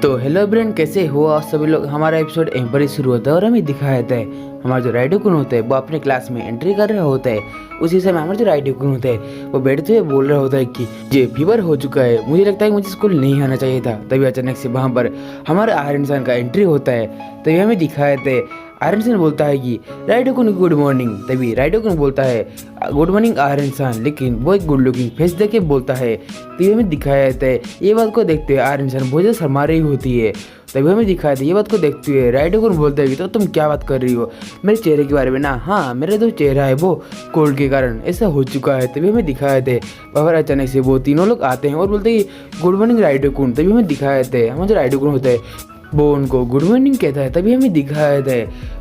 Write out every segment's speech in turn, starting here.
तो hello brand, कैसे हो आप सभी लोग। हमारा एपिसोड यहीं पर ही शुरू होता है और हमें दिखाया जाता है हमारा जो राइडोकुन होता है वो अपने क्लास में एंट्री कर रहा होता है। उसी समय हमारा जो राइडोकुन होता है वो बैठते हुए बोल रहा होता है कि ये फीवर हो चुका है, मुझे लगता है मुझे स्कूल नहीं आना चाहिए था। तभी अचानक से वहाँ पर हमारा आयरन सन का एंट्री होता है। तभी हमें दिखाया जाता है आयरन सन बोलता है कि राइडोकुन गुड मॉर्निंग। तभी राइडोकुन बोलता है गुड मॉर्निंग आयरन सन, लेकिन वो एक गुड लुकिंग फेस देके बोलता है। तभी हमें दिखाया जाता है ये बात को देखते हुए आयरन सन बहुत ज़्यादा शर्मा रही होती है। तभी हमें दिखाया था ये बात को देखते हुए राइडोकुन बोलता है कि तो तुम क्या बात कर रही हो मेरे चेहरे के बारे में ना। हाँ, मेरा जो चेहरा है वो कोल्ड के कारण ऐसा हो चुका है। तभी हमें दिखाए थे और अचानक से वो तीनों लोग आते हैं और बोलते हैं कि गुड मॉर्निंग राइडोकुन। तभी हमें दिखाए थे हमारा जो राइडोकुन होता है वो उनको गुड मॉर्निंग कहता है। तभी हमें दिखाया था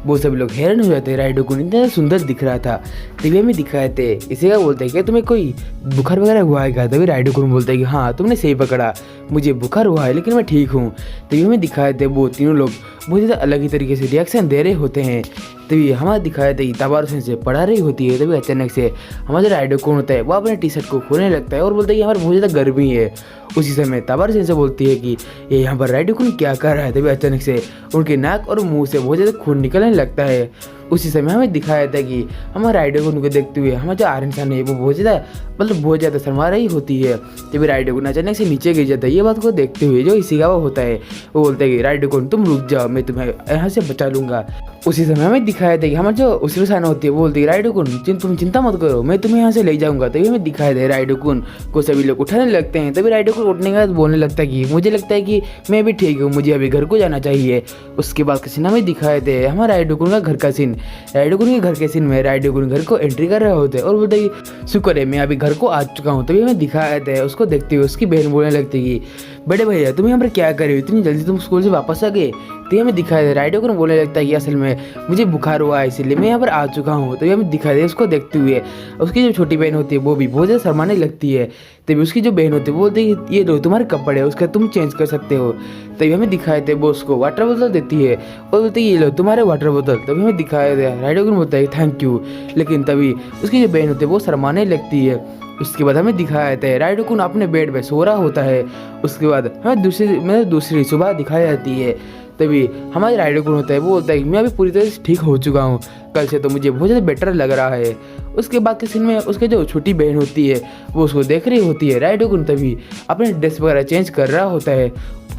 वो सभी लोग हैरान हो जाते हैं, राइडोकुन इतना सुंदर दिख रहा था। तभी हमें दिखाए थे इसी का बोलते हैं कि तुम्हें कोई बुखार वगैरह हुआ है क्या। तभी राइडोकुन बोलता है कि हाँ तुमने सही पकड़ा, मुझे बुखार हुआ है लेकिन मैं ठीक हूँ। तभी हमें दिखाए थे वो तीनों लोग बहुत ज़्यादा अलग ही तरीके से रिएक्शन दे रहे होते हैं। तभी हमारा दिखाया था कि तबारू से पढ़ा रही होती है। तभी अचानक से हमारा जो राइडोकुन होता है वो अपने टी शर्ट को खोलने लगता है और बोलता है कि हमारे बहुत ज़्यादा गर्मी है। उसी समय तबारू से बोलती है कि ये यहाँ पर राइडोकुन क्या कर रहा है। तभी अचानक से उनके नाक और मुंह से बहुत ज़्यादा खून निकलने लगता है। उसी समय हमें दिखाया था कि हमारे राइडोकुन को देखते हुए हमारा जो आयरन सन है वो बहुत ज़्यादा शर्मा रही होती है। तभी राइडोकुन अचानक से नीचे गिर जाता है। ये बात को देखते हुए जो इशिकावा होता है वो बोलता है कि राइडोकुन तुम रुक जाओ, मैं तुम्हें यहाँ से बचा लूँगा। उसी समय हमें दिखाया था कि हमारी जो उसिरो-सान होती है वो बोलती है राइडोकुन तुम चिंता मत करो, मैं तुम्हें यहाँ से ले जाऊँगा। तभी हमें दिखाया था राइडोकुन को सभी लोग उठाने लगते हैं। तभी राइडोकुन उठने के बाद बोलने लगता है कि मुझे लगता है कि मैं भी ठीक हूँ, मुझे अभी घर को जाना चाहिए। उसके बाद का सीन हमें दिखाए थे हमारा राइडोकुन का घर का सीन। राइडोकुन के घर के सीन में राइडोकुन घर को एंट्री कर रहे होते हैं और बोलते हैं कि शुक्र है मैं अभी घर को आ चुका हूँ। तभी हमें दिखाया था उसको देखते हुए उसकी बहन बोलने लगती है कि बड़े भैया तुम यहाँ पर क्या कर रहे हो, इतनी जल्दी तुम स्कूल से वापस आ गए। तो हमें दिखाया था राइडोकुन बोलने लगता है कि असल में मुझे बुखार हुआ है इसीलिए मैं यहाँ पर आ चुका हूँ। तो हमें दिखाया था उसको देखते हुए उसकी जो छोटी बहन होती है वो भी बहुत ज़्यादा शर्माने लगती है। तभी उसकी जो बहन होती है वो बोलती है ये लो तुम्हारे कपड़े उसका तुम चेंज कर सकते हो। तभी हमें दिखाए थे वो उसको वाटर बोतल देती है और बोलती है ये लो तुम्हारे वाटर बोतल। तभी हमें दिखाया था राइडोकुन बोलता है थैंक यू, लेकिन तभी उसकी जो बहन होती है वो शर्माने लगती है। उसके बाद हमें दिखाया जाता है राइडोकुन अपने बेड पे सो रहा होता है। उसके बाद हमें दूसरी सुबह दिखाई जाती है। तभी हमारे राइडोकुन होता है वो बोलता है कि मैं अभी पूरी तरह से ठीक हो चुका हूँ, कल से तो मुझे बहुत ज़्यादा बेटर लग रहा है। उसके बाद के सीन में उसके जो छोटी बहन होती है वो उसको देख रही होती है। राइडोकुन तभी अपने ड्रेस वगैरह चेंज कर रहा होता है।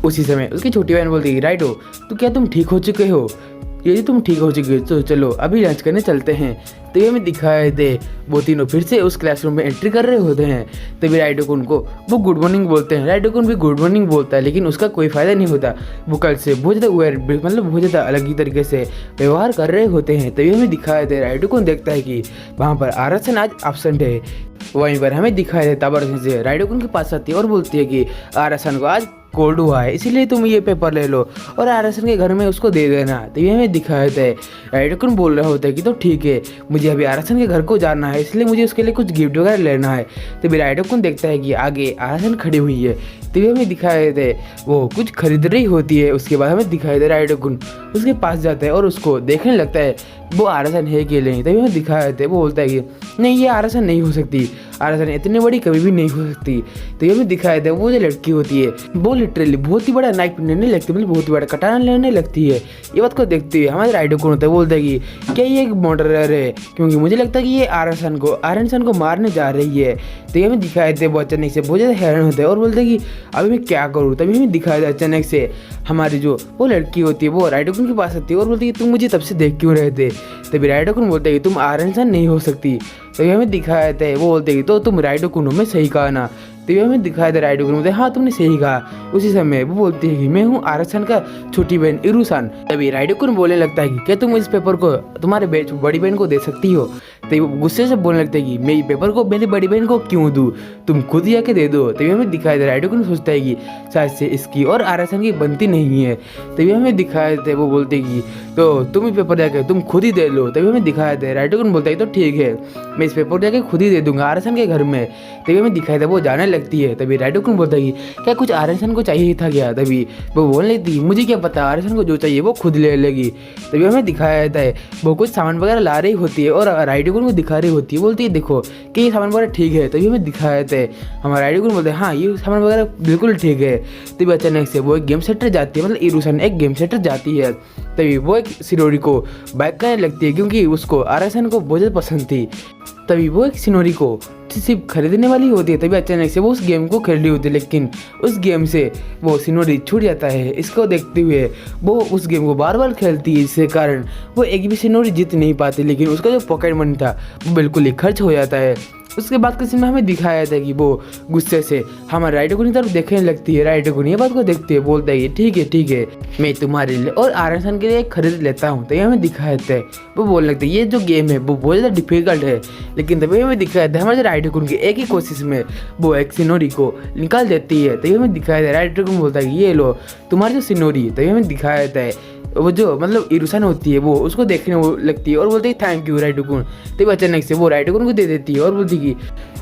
उसी समय उसकी छोटी बहन बोलती है राइडो तो क्या तुम ठीक हो चुके हो, यदि तुम ठीक हो चुके हो तो चलो अभी लंच करने चलते हैं। तभी हमें दिखाए थे वो तीनों फिर से उस क्लासरूम में एंट्री कर रहे होते हैं। तभी राइडोकुन को वो गुड मॉर्निंग बोलते हैं। राइडोकुन भी गुड मॉर्निंग बोलता है लेकिन उसका कोई फ़ायदा नहीं होता। वो कल से बहुत ज़्यादा अलग ही तरीके से व्यवहार कर रहे होते हैं। तभी हमें दिखाए थे राइडोकुन देखता है कि वहाँ पर आरसन आज एब्सेंट है। वहीं पर हमें दिखाया था तबारू से राइडोकुन के पास आती है और बोलती है कि आरसन को आज कोल्ड हुआ है इसीलिए तुम ये पेपर ले लो और आरसन के घर में उसको दे देना। तभी हमें दिखाया था राइडोकुन बोल रहा होता है कि तो ठीक है, मुझे अभी आरसन के घर को जाना है इसलिए मुझे उसके लिए कुछ गिफ्ट वगैरह लेना है। तभी राइडोकुन देखता है कि आगे आरसन खड़ी हुई है। तभी हमें दिखाए थे वो कुछ खरीद रही होती है। उसके बाद हमें दिखाए थे राइडोकुन उसके पास जाता है और उसको देखने लगता है वो आरसन है कि नहीं। तभी हमें दिखाए थे वो बोलता है कि नहीं ये आरसन नहीं हो सकती, आरसन इतनी बड़ी कभी भी नहीं हो सकती। तो ये भी दिखाया था वो जो लड़की होती है वो लिटरली बहुत ही बड़ा नाइफ लेने लगती है, मतलब बहुत ही बड़ा कटाना लेने लगती है। ये बात को देखते हुए हमारे राइडोकुन होता है बोलता है कि क्या ये एक मर्डरर है, क्योंकि मुझे लगता है कि ये आयरन सन को मारने जा रही है। तो ये हमें दिखाए थे वो अचानक से बहुत ज़्यादा हैरान होते हैं और बोलते हैं कि अभी मैं क्या करूँ। तभी हमें दिखाया था अचानक से हमारी जो वो लड़की होती है वो राइडोकुन के पास आती है और बोलती है तुम मुझे तब से देख क्यों रहे थे। तभी राइडोकुन बोलते हैं कि तुम आयरन सन नहीं हो सकती। तो हमें दिखाया था वो बोलते हैं तो तुम राइडोकुन हो, मैं सही कहा ना। तो हमें दिखाया था राइडोकुन बोलते हाँ तुमने सही कहा। उसी समय वो बोलती है कि मैं हूँ आरसन का छोटी बहन इरुसान। तभी राइडोकुन बोलने लगता है कि क्या तुम इस पेपर को तुम्हारे बड़ी बहन को दे सकती हो। तो वो गुस्से से बोलने लगता है कि मैं पेपर को मेरी बड़ी बहन को क्यों दूँ, तुम खुद ही आके दे दो। तभी हमें दिखाया था राइडोकुन सोचता है कि शायद से इसकी और आरसन की बनती नहीं है। तभी हमें दिखाया था वो बोलते कि तो तुम ही पेपर जाके तुम खुद ही दे लो। तभी हमें दिखाया था राइडोकुन बोलता है तो ठीक है मैं इस पेपर जाके खुद ही दे दूंगा आरसन के घर में। तभी हमें दिखाया था वो जाने लगती है। तभी राइडोकुन बोलता है कि क्या कुछ आरसन को चाहिए था क्या। तभी वो बोलने लगती मुझे क्या पता, आरसन को जो चाहिए वो खुद ले लेगी। तभी हमें दिखाया जाता है वो कुछ सामान वगैरह ला रही होती है और राइडोकुन कुन को दिखा रही होती है, बोलती है देखो कि ये सामान वगैरह ठीक है, तभी हमें दिखाए थे। हमारा राइडो कुन बोलते हैं हाँ ये सामान वगैरह बिल्कुल ठीक है। तभी अचानक से वो एक गेम सेंटर जाती है, मतलब इरुसन एक गेम सेंटर जाती है। तभी वो एक सिनोरी को बाइक करने लगती है क्योंकि उसको आरएसएन को बहुत ज़्यादा पसंद थी। तभी वो एक सिनोरी को सिर्फ खरीदने वाली होती है। तभी अचानक से वो उस गेम को खेल रही होती है, लेकिन उस गेम से वो सिनोरी छूट जाता है। इसको देखते हुए वो उस गेम को बार बार खेलती है, जिसके कारण वो एक भी सिनोरी जीत नहीं पाती, लेकिन उसका जो पॉकेट मनी था वो बिल्कुल ही खर्च हो जाता है। उसके बाद के सीन में हमें दिखाया था कि वो गुस्से से हमारे राइडो की तरफ देखने लगती है। राइडो को ये बात को देखती है, बोलता है ठीक है मैं तुम्हारे लिए और आरएसएन के लिए खरीद लेता हूँ। तो ये हमें दिखाया था, वो बोलने लगते ये जो गेम है वो बहुत ज़्यादा डिफिकल्ट है, लेकिन तभी हमें दिखाया था हमारे राइडो की एक ही कोशिश में वो एक सिनोरी को निकाल देती है। तभी हमें दिखाया था राइडो को बोलता है ये लो तुम्हारी जो सिनोरी। तभी हमें दिखाया था वो जो मतलब इरुसन होती है वो उसको देखने वो लगती है और बोलती है थैंक यू राइडो कुन। तभी अचानक से वो राइडो कुन को दे देती है और बोलती कि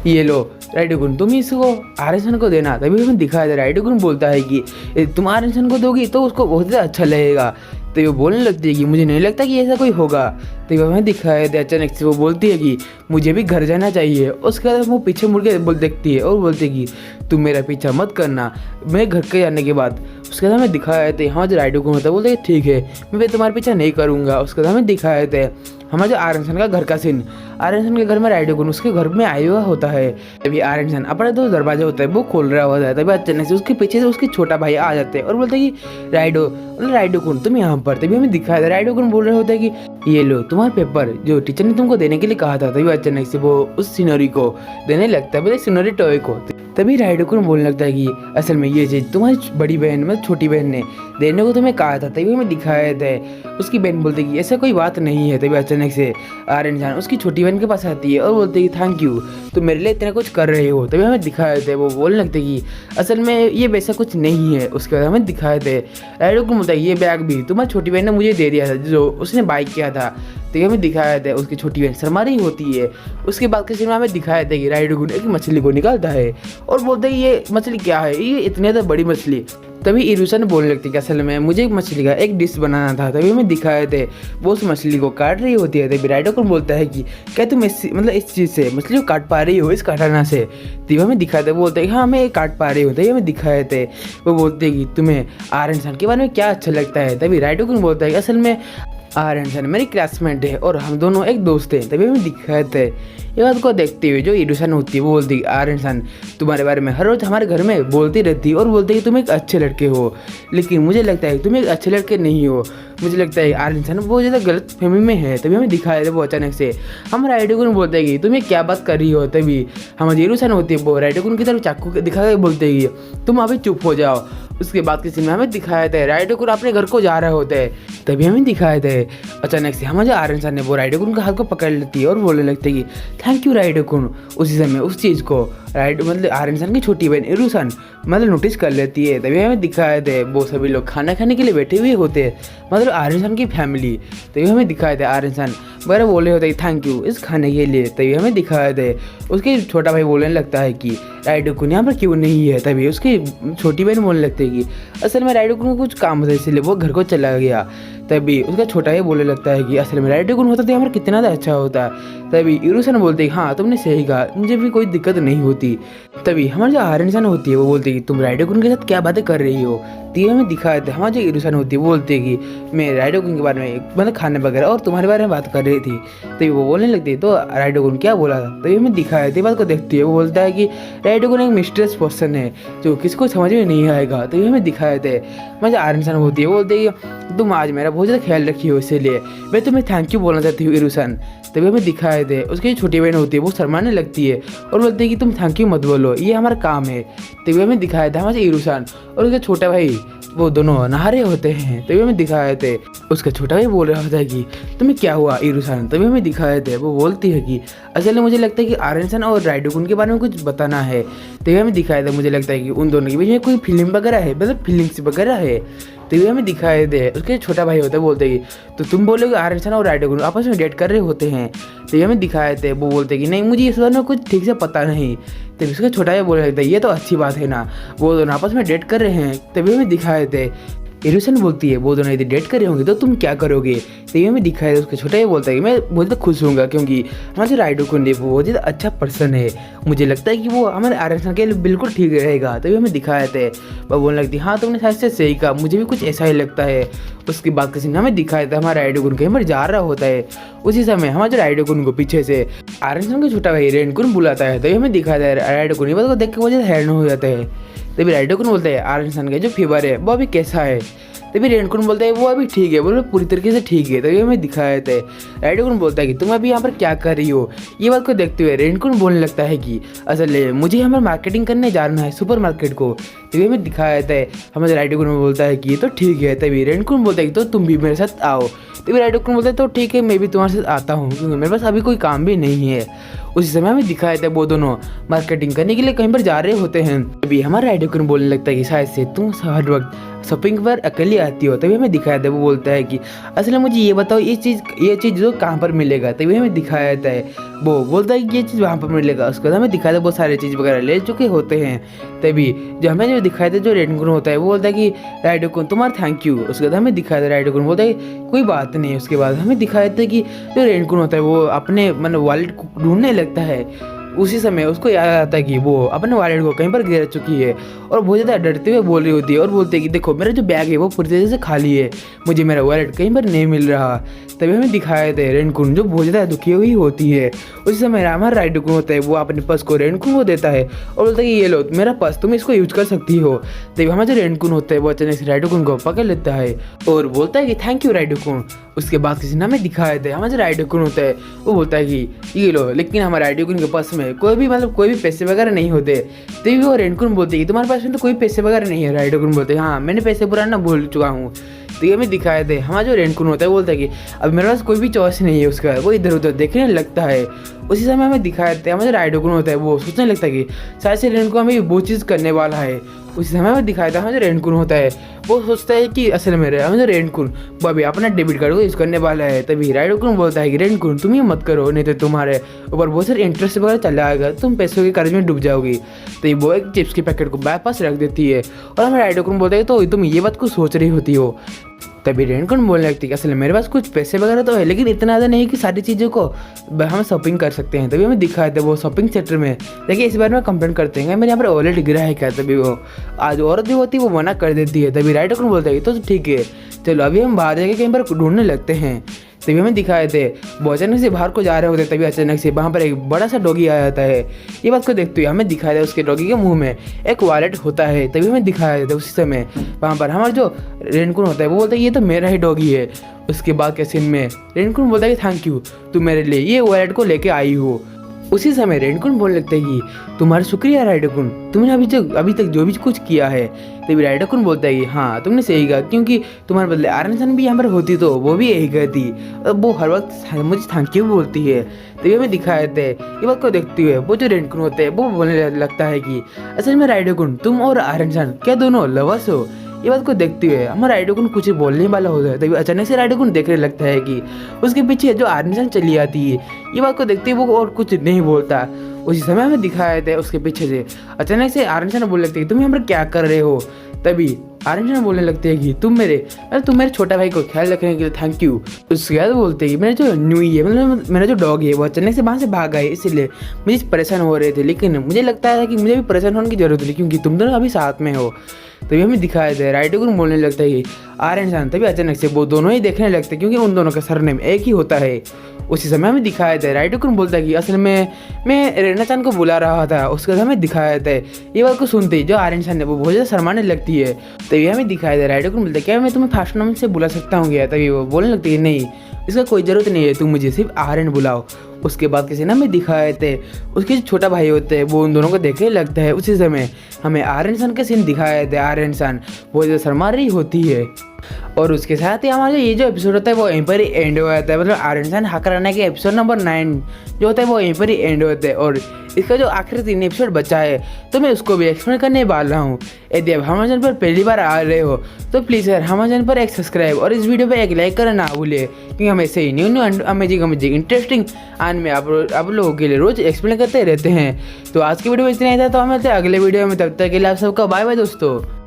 ये लो राइडो कुन तुम इसको आरएसएन को देना। तभी हमें दिखाया था राइडो कुन बोलता है कि तुम आरएसएन को दोगी तो उसको बहुत ज़्यादा अच्छा लगेगा। तो वो बोलने लगती है कि मुझे नहीं लगता कि ऐसा कोई होगा। तो हमें दिखाया था अचानक से वो बोलती है कि मुझे भी घर जाना चाहिए। उसके बाद वो पीछे मुड़ के देखती है और बोलती है कि तुम मेरा पीछा मत करना मैं घर के जाने के बाद। उसके बाद हमें दिखाया था हाँ जो राइडो को होता है बोलते हैं ठीक है मैं तुम्हारे पीछा नहीं करूँगा। उसके बाद हमें दिखाया था हमारे जो आरएसएन का घर का सीन। आरएसएन के घर में राइडो कुन उसके घर में आया हुआ होता है। तभी आरएसएन अपना जो दरवाजा होता है वो खोल रहा होता है। तभी अचानक से उसके पीछे से उसके छोटा भाई आ जाते हैं और बोलते हैं कि राइडो कुन तुम यहाँ पर। तभी हमें दिखाया था राइडो कुन बोल रहे होता है कि ये लो तुम्हारा पेपर जो टीचर ने तुमको देने के लिए कहा था। तभी अचानक से वो उस सिनोरी को देने लगता है, बोले सिनोरी टॉय को। तभी राइडो कुन बोलने लगता है कि असल में ये चीज़ तुम्हारी बड़ी बहन मतलब छोटी बहन ने देने को तुम्हें कहा था। तभी हमें दिखाया था उसकी बहन बोलती है कि ऐसा कोई बात नहीं है। तभी अचानक से आरएसएन उसकी छोटी बहन के पास आती है और बोलती है कि थैंक यू तुम मेरे लिए इतना कुछ कर रहे हो। तभी हमें दिखाया था वो बोलने लगते कि असल में ये वैसा कुछ नहीं है। उसके बाद हमें दिखाया था राइडो कुन बोलता है ये बैग भी तुम्हारी छोटी बहन ने मुझे दे दिया था जो उसने बाइक किया था। तो हमें दिखाया था उसकी छोटी बहन शर्मा रही होती है। उसके बाद के सीन में हमें दिखाया था कि राइडो कुन एक मछली को निकालता है और बोलता है ये मछली क्या है, ये इतनी ज़्यादा बड़ी मछली। तभी इरुसन बोलने लगती है कि असल में मुझे एक मछली का एक डिश बनाना था। तभी हमें दिखाए थे वो उस मछली को काट रही होती है। तभी राइडो कुन बोलता है कि क्या तुम इस चीज़ से मछली को काट पा रही हो इस काटाना से। तभी हमें दिखाए थे बोलते हैं हाँ मैं काट पा रही हूँ। तभी हमें दिखाए थे वो बोलते हैं कि तुम्हें आरएसएन के बारे में क्या अच्छा लगता है। तभी राइडो कुन बोलता है कि असल में आरएसएन मेरी क्लासमेट है और हम दोनों एक दोस्त हैं। तभी हमें दिखाए थे ये बात को देखते हुए जो इरुसन होती है वो बोलती है आरएसएन तुम्हारे बारे में हर रोज़ हमारे घर में बोलती रहती है और बोलती है कि तुम एक अच्छे लड़के हो, लेकिन मुझे लगता है तुम एक अच्छे लड़के नहीं हो। मुझे लगता है आरएसएन बहुत ज़्यादा गलत फहमी में है। तभी हमें दिखाया था वो अचानक से हम राइडो कुन बोलते हैं कि तुम ये क्या बात कर रही हो। तभी हमारी इरुसन होती है वो राइडो कुन की तरफ चाकू दिखा के बोलते हैं कि तुम अभी चुप हो जाओ। उसके बाद के सीन में हमें दिखाया था राइडो कुन अपने घर को जा रहे होते हैं। तभी हमें दिखाया था अचानक से हमारे आरएसएन ने वो राइडो कुन का हाथ को पकड़ लेती है और बोलने लगती है कि थैंक यू राइडो कुन। उसी समय उस चीज़ को राइडो मतलब आरएसएन की छोटी बहन इरुसन मतलब नोटिस कर लेती है। तभी हमें दिखाया था वो सभी लोग खाना खाने के लिए बैठे हुए होते हैं, मतलब आरएसएन की फैमिली। तभी हमें दिखाया था आरएसएन वगैरह बोले होते हैं थैंक यू इस खाने के लिए। तभी हमें दिखाया था उसके छोटा भाई बोलने लगता है कि राइडो कुन यहाँ पर क्यों नहीं है। तभी उसकी छोटी बहन बोलने लगती है कि असल में राइडो कुन को कुछ काम था इसलिए वो घर को चला गया। तभी उसका छोटा भाई बोलने लगता है कि असल में राइडो कुन होता तो हमारा कितना ज़्यादा अच्छा होता। तभी इरुसन बोलते हैं हाँ तुमने सही कहा मुझे भी कोई दिक्कत नहीं होती। तभी हमारी जो आरएसएन होती है वो बोलती है कि तुम राइडो कुन के साथ क्या बातें कर रही हो। तो हमें दिखाया था हमारी जो इरुसन होती है वो बोलती है कि मैं राइडो कुन के बारे में मतलब खाने वगैरह और तुम्हारे बारे में बात कर रही थी। तभी वो बोलने लगती है तो राइडो कुन क्या बोला था। तभी हमें दिखाया था बात को देखती है वो बोलता है कि राइडो कुन एक मिस्टीरियस पर्सन है जो किसको समझ में नहीं आएगा। तभी हमें दिखाया था हमारी आरएसएन होती है वो बोलती है कि तुम आज मेरा बहुत ज़्यादा ख्याल रखी हो इसीलिए मैं तुम्हें थैंक यू बोलना चाहती हूँ इरुसन। तभी हमें दिखाए थे उसकी छोटी बहन होती है वो शर्माने लगती है और बोलती है कि तुम थैंक यू मत बोलो ये हमारा काम है। तभी हमें दिखाया था हमारे इरुसन और उसका छोटा भाई वो दोनों नहा रहे होते हैं। तभी हमें दिखाए थे उसका छोटा भाई बोल रहा होता है कि तुम्हें क्या हुआ इरुसन। तभी हमें दिखाए थे वो बोलती है कि असल में मुझे लगता है कि आरएसएन और राइडो कुन के बारे में कुछ बताना है। तभी हमें दिखाया था मुझे लगता है कि उन दोनों के बीच में कोई फिल्म वगैरह है मतलब फीलिंग्स वगैरह है। तभी हमें दिखाए थे उसके छोटा भाई होता है बोलते कि तो तुम बोलोगे आरएसएन और राइडो कुन आपस में डेट कर रहे होते हैं। तभी हमें दिखाए थे वो बोलते कि नहीं मुझे इस बारे में कुछ ठीक से पता नहीं। तभी उसका छोटा भाई बोलने लगता है ये तो अच्छी बात है ना वो दोनों आपस में डेट कर रहे हैं। तभी हमें दिखाए थे इरुसन बोलती है वो दोनों यदि डेट कर रहे होंगे तो तुम क्या करोगे। तो ये हमें दिखाया है उसका छोटा ये बोलता है कि मैं बहुत खुश होऊंगा क्योंकि हमारा जो राइडोकुन है वो बहुत ज़्यादा अच्छा पर्सन है, मुझे लगता है कि वो हमारे आरक्षण के लिए बिल्कुल ठीक रहेगा। तभी हमें दिखाया था वह बोलने लगती हाँ तुमने शायद से सही कहा, मुझे भी कुछ ऐसा ही लगता है। उसके बाद किसी ने हमें दिखाया था हमारा राइडोकुन कहीं पर जा रहा होता है। उसी समय हमारे जो राइडोकुन को पीछे से आरक्षण का छोटा भाई रेनकुन बुलाता है। तभी हमें दिखाया था राइडोकुन ये बात को देख के बहुत हैरान हो जाता है। तभी राइडोकुन बोलता है आरक्षण का जो फीवर है वो अभी कैसा है। तभी रेनकुन बोलता है वो अभी ठीक है, बोलो पूरी तरीके से ठीक है। तभी हमें दिखाया था राइडोकुन बोलता है कि तुम अभी यहाँ पर क्या कर रही हो। ये बात को देखते हुए रेनकुन बोलने लगता है कि असल में मुझे यहाँ पर मार्केटिंग करने जाना है सुपर मार्केट को। तभी हमें दिखाया था हमारे राइडोकुन बोलता है कि ये तो ठीक है। तभी रेनकुन बोलता है कि तो तुम भी मेरे साथ आओ। तभी राइडोकुन बोलता है तो ठीक है मैं भी तुम्हारे साथ आता हूँ क्योंकि मेरे पास अभी कोई काम भी नहीं है। उसी समय हमें दिखाया था वो दोनों मार्केटिंग करने के लिए कहीं पर जा रहे होते हैं। तभी हमारा राइडोकुन बोलने लगता है कि शायद से तुम हर वक्त शॉपिंग पर अकेली आती हो। तभी हमें दिखाया था वो बोलता है कि असल मुझे ये बताओ ये चीज़ जो कहाँ पर मिलेगा। तभी हमें दिखाया था वो बोलता है कि ये चीज़ वहाँ पर मिलेगा। उसके बाद हमें दिखाया था बहुत सारे चीज़ वगैरह ले चुके होते हैं। तभी जो हमें जो दिखाया था जो रेनकुन होता है वो बोलता है कि राइडोकुन तुम्हारा थैंक यू। उसके बाद हमें दिखाया था राइडोकुन बोलता है कोई बात नहीं। उसके बाद हमें दिखाया था कि जो रेनकुन होता है वो अपने मतलब वॉलेट को ढूंढने लगता है। उसी समय उसको याद आता है कि वो अपने वॉलेट को कहीं पर गिरा चुकी है और बहुत ज़्यादा डरते हुए बोल रही होती है और बोलती है कि देखो मेरा जो बैग है वो पूरी तरह से खाली है, मुझे मेरा वॉलेट कहीं पर नहीं मिल रहा। तभी हमें दिखाया था रेनकुन जो बहुत ज़्यादा दुखी हुई होती है। उसी समय हमारा राइडोकुन होता है वो अपने पर्स को रेनकुन को देता है और बोलता है कि ये लो मेरा पर्स तुम इसको यूज कर सकती हो। तभी हमारा जो रेनकुन होता है वो अचानक से राइडोकुन को पकड़ लेता है और बोलता है कि थैंक यू राइडोकुन। उसके बाद किसी ने हमें दिखाया था हमारा जो राइडोकुन होता है वो बोलता है कि ये लो, लेकिन हमारे राइडोकुन के पर्स में कोई भी पैसे वगैरह नहीं होते। तभी वो रेनकुन बोलती है कि तुम्हारे पास में तो कोई पैसे वगैरह नहीं है। राइडोकुन बोलते हैं हाँ मैंने पैसे पुराना भूल चुका हूँ। तो ये हमें दिखाए थे हमारा जो रेनकुन होता है बोलता है कि अब मेरे पास कोई भी चॉइस नहीं है उसका, वो इधर उधर देखने लगता है। उसी समय हमें दिखाए थे हमारा जो राइडोकुन होता है वो सोचने लगता है कि शायद से रेनकुन हमें वो चीज़ करने वाला है। उसी समय हमें दिखाया था हमारा जो रेनकुन होता है वो सोचता है कि असल में हमारा जो रेनकुन वो अभी अपना डेबिट कार्ड को यूज़ करने वाला है। तभी राइडोकुन बोलता है कि रेनकुन तुम ये मत करो नहीं तो तुम्हारे ऊपर बहुत सारे इंटरेस्ट वगैरह चला आएगा, तुम पैसों के कर्ज में डूब जाओगी। तो वो एक चिप्स के पैकेट को बाईपास रख देती है और हमारा राइडोकुन बोलता है तो तुम ये बात को सोच रही होती हो। तभी रेनकुन बोलने लगती है कि असल मेरे पास कुछ पैसे वगैरह तो है लेकिन इतना ज़्यादा नहीं कि सारी चीज़ों को हम शॉपिंग कर सकते हैं। तभी हमें दिखाया था वो शॉपिंग सेंटर में देखिए इस बारे में कंप्लेन करते हैं मेरे यहाँ पर वॉलेट गिरा है क्या। तभी वो आज औरत जो होती है वो मना कर देती है। तभी राइडोकुन बोलता है तो ठीक है चलो अभी हम बाहर जाके कहीं पर ढूंढने लगते हैं। तभी हमें दिखाए थे वो अचानक से बाहर को जा रहे होते तभी अचानक से वहाँ पर एक बड़ा सा डॉगी आ जाता है। ये बात को देखते हुए हमें दिखाया था उसके डॉगी के मुंह में एक वॉलेट होता है। तभी हमें दिखाया था उसी समय वहाँ पर हमारा जो रेनकुन होता है वो बोलता है ये तो मेरा ही डॉगी है। उसके बाद के सीन में रेनकुन बोलता है कि थैंक यू तुम मेरे लिए ये वॉलेट को लेके आई हो। उसी समय रेनकुन बोलने लगता है कि तुम्हारा शुक्रिया राइडोकुन, तुमने अभी तक जो भी कुछ किया है। तभी राइडोकुन बोलता है कि हाँ तुमने सही कहा क्योंकि तुम्हारे बदले आरनसन भी यहाँ पर होती तो वो भी यही कहती, वो हर वक्त मुझे थैंक यू बोलती है। तभी हमें दिखाया था ये बात को देखते हुए वो जो रेनकुन होते हैं वो बोलने लगता है कि असल में राइडोकुन तुम और आरनसन क्या दोनों लवर्स हो। ये बात को देखते हुए हमारा राइडोकुन कुछ बोलने वाला होता है। तभी अचानक से राइडोकुन देखने लगता है कि उसके पीछे जो आरनसन चली आती है। ये बात को देखते हुए वो और कुछ नहीं बोलता। उसी समय हमें दिखाया था उसके पीछे से अचानक से आरनसन बोलने लगती है तुम यहाँ पर क्या कर रहे हो। तभी आरनसन बोलने लगते हैं कि तुम मेरे छोटा भाई को ख्याल रखने के लिए थैंक यू। उसके बाद बोलते हैं कि मेरा जो न्यूई है मतलब मेरा जो डॉग है वो अचानक से वहाँ से भाग गए इसलिए मुझे परेशान हो रहे थे, लेकिन मुझे लगता है कि मुझे भी परेशान होने की जरूरत नहीं क्योंकि तुम दोनों अभी साथ में हो। तभी हमें दिखाया था राइडोकुन बोलने लगता है कि आरनसन। तभी अचानक से वो दोनों ही देखने लगते हैं क्योंकि उन दोनों का सरनेम एक ही होता है। उसी समय हमें दिखाया था राइडोकुन बोलता है कि असल में मैं रेना-चान को बुला रहा था। उसके बाद हमें दिखाया था ये बात को सुनते ही जो आरनसन है वो बहुत ज़्यादा शर्माने लगती है। तभी हमें दिखाया था राइडोकुन बोलता है क्या मैं तुम्हें फास्ट नाम से बुला सकता हूँ क्या। तभी वो बोलने लगती है नहीं इसका कोई ज़रूरत नहीं है, तुम मुझे सिर्फ आर्यन बुलाओ। उसके बाद किसी ने हमें दिखाए थे उसके जो छोटा भाई होते हैं वो उन दोनों को देखने लगता है। उसी समय हमें आर्यन का सीन दिखाए थे, आर्यन बहुत ज़्यादा शर्मा रही होती है। और उसके साथ ही हमारा ये जो एपिसोड होता है वो यहीं पर ही एंड हो जाता है। मतलब आर्यन हाकराना के एपिसोड नंबर 9 जो होता है वो यहीं पर ही एंड होता है। और इसका जो आखिरी 3 एपिसोड बचा है तो मैं उसको भी एक्सप्लेन करने वाला हूँ। यदि आप हमारे चैनल पर पहली बार आ रहे हो तो प्लीज़ यार हमारे चैनल पर एक सब्सक्राइब और इस वीडियो पर एक लाइक करना ना भूलिए क्योंकि हम ऐसे ही न्यू अमेजिंग इंटरेस्टिंग आन में आप लोगों के लिए रोज़ एक्सप्लेन करते रहते हैं। तो आज की वीडियो में इतना ही था, तो हम मिलते हैं अगले वीडियो में। तब तक के लिए आप सबका बाय बाय दोस्तों।